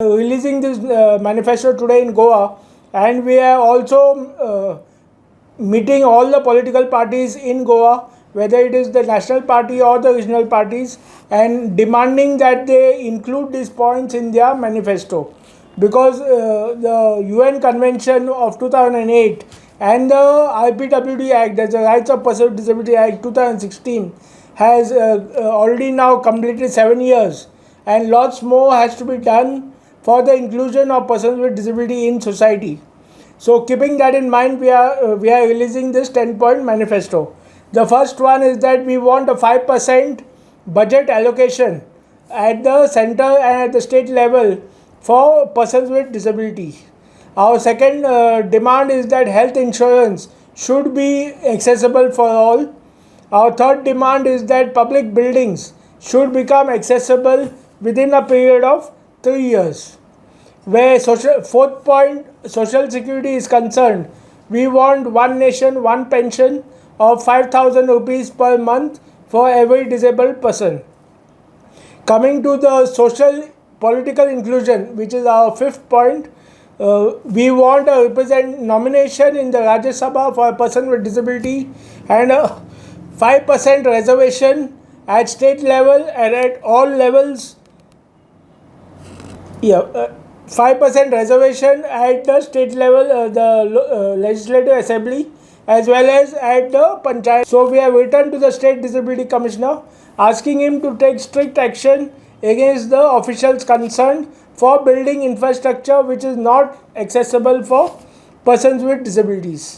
releasing this manifesto today in Goa, and we are also meeting all the political parties in Goa, whether it is the national party or the regional parties, and demanding that they include these points in their manifesto. Because the UN Convention of 2008 and the IPWD Act, that's the Rights of Persons with Disability Act 2016, has already now completed 7 years, and lots more has to be done for the inclusion of persons with disability in society. So, keeping that in mind, we are releasing this 10-point manifesto. The first one is that we want a 5% budget allocation at the center and at the state level for persons with disability. Our second demand is that health insurance should be accessible for all. Our third demand is that public buildings should become accessible within a period of 3 years. Where fourth point, social security is concerned, we want one nation, one pension of 5,000 rupees per month for every disabled person. Coming to the social political inclusion, which is our fifth point, we want a nomination in the Rajya Sabha for a person with disability and a 5% reservation at state level and at all levels. 5% reservation at the state level, the Legislative Assembly, as well as at the Panchayat. So we have written to the State Disability Commissioner asking him to take strict action against the officials concerned for building infrastructure which is not accessible for persons with disabilities.